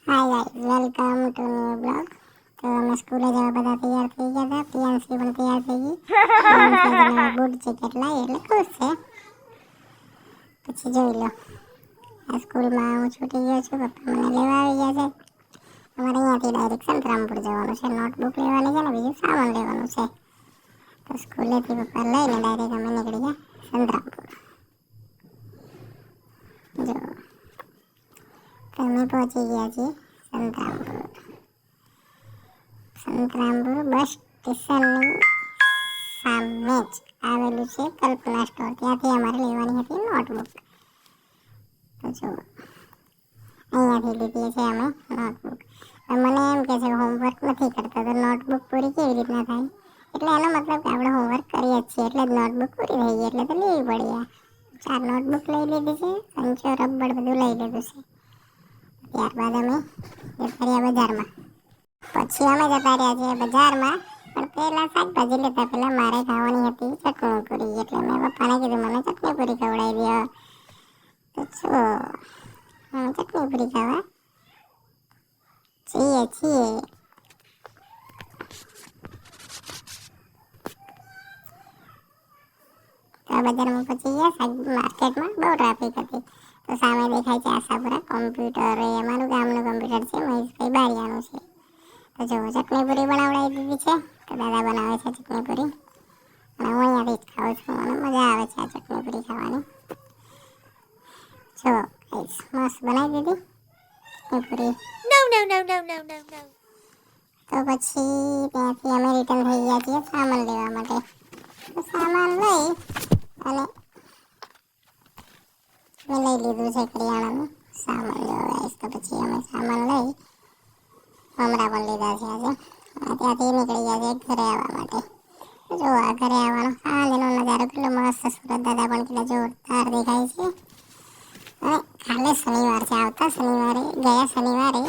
Hi guys welcome to new blog. तो मैं school जवा બધા તૈયાર થઈ ગયા હતા, પ્રિયાંશી પણ તૈયાર થઈ ગઈ। પ્રિયાંશી આજે બૂટ જેકેટ લાવી એટલે ખુશ છે। પછી જોઈ લો આ સ્કૂલમાં હું છૂટી ગયો છું, પપ્પા મને લેવા આવી ગયા છે। અમારે અહીંયાથી ડાયરેક્ટ સંતરામપુર જવાનું છે, નોટબુક લેવાની છે ને બીજું સામાન લેવાનું છે। તો સ્કૂલેથી પપ્પા લઈને ડાયરેક્ટ અમે નીકળી ગયા સંતરામપુર। જો તમે પહોંચી ગયા છીએ સંતરામપુર। સંતરામપુર બસ સ્ટેશનની સામે જ આવેલું છે કલ્પના સ્ટોર, ત્યાંથી અમારે લેવાની હતી નોટબુક। તો જો અહીંયાથી લીધી છે અમે નોટબુક। મને એમ કે છે હોમવર્ક નથી કરતા તો નોટબુક પૂરી કેવી રીતના થાય, એટલે એનો મતલબ કે આપણે હોમવર્ક કરીએ જ છીએ એટલે જ નોટબુક પૂરી થઈ ગઈ એટલે તો લેવી પડી। 4 નોટબુક લઈ લીધી છે, સંચો રબર બધું લઈ લીધું છે। ત્યારબાદ અમે જતા રહ્યા બજારમાં। પછી અમે જતા રહ્યા છીએ બજારમાં, પણ પહેલાં શાકભાજી લેતા પહેલાં મારે ખાવાની હતી ચટણી પૂરી, એટલે મેં પપ્પાને કીધું મને ચટણી પૂરી ખવડાવી દો। તો જો ચટણી પૂરી ખાવા છીએ। તો બજારમાં પહોંચી ગયા, માર્કેટમાં બહુ ટ્રાફિક હતી। તો સામે દેખાય છે આશાપુરા કોમ્પ્યુટર, એ અમારું ગામનું કોમ્પ્યુટર છે, મહેશભાઈ બારિયાનું છે। તો જો ચટણી પૂરી બનાવડાવી દીધી છે, તો દાદા બનાવે છે ચટણી પૂરી અને હું અહીંયાથી જ ખાઉં છું, મને મજા આવે છે આ ચટણી પૂરી ખાવાની। જો મસ્ત બનાવી દીધી ચટણી પૂરી। તો પછી ત્યાંથી અમે રિટર્ન થઈ ગયા છીએ સામાન લેવા માટે। તો સામાન લઈ અને મેં લઈ લીધું છે કરિયાણાનું સામાન લેવા ગાઈસ। તો પછી અમે સામાન લઈ મમરા પણ લીધા છે આજે, ત્યાંથી નીકળી ગયા છે ઘરે આવવા માટે। જો આ ઘરે આવવાનો સાંજનો નજારો કેટલો મસ્ત, સુરત દાદા પણ કેટલા જોરદાર દેખાય છે। અને કાલે શનિવાર છે, આવતા શનિવારે ગયા શનિવારે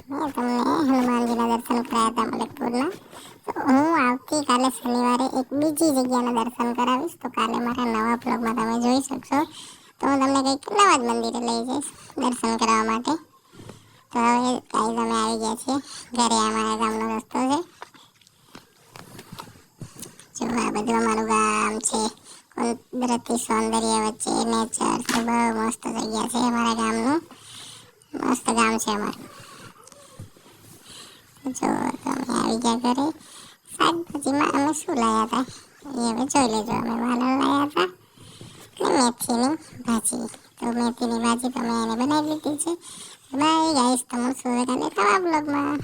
મેં તમને હનુમાનજીના દર્શન કરાયા હતા મલેકપુરના। તો હું આવતીકાલે શનિવારે એક બીજી જગ્યાના દર્શન કરાવીશ, તો કાલે મારા નવા બ્લોગમાં તમે જોઈ શકશો। તો હું તમને કંઈક નવા જ મંદિરે લઈ જઈશ દર્શન કરવા માટે। તો હવે ગાઈસ અમે આવી ગયા છીએ ઘરે, અમારા ગામનો રસ્તો છે। જો આ બધું અમારું ગામ છે, કુદરતી સૌંદર્ય વચ્ચે નેચર છે, બહુ મસ્ત જગ્યા છે અમારા ગામનું, મસ્ત ગામ છે અમારું। જો તમે આવી ગયા ઘરે। શાકભાજીમાં અમે શું લાવ્યા હતા એ હવે જોઈ લેજો। અમે વાલણ લાવ્યા હતા અને મેથીની ભાજી, તો મેથીની ભાજી તો મેં એને બનાવી લીધી છે। બાય ગાઈસ, તો મળશું હવે કાલે નવા બ્લોગમાં।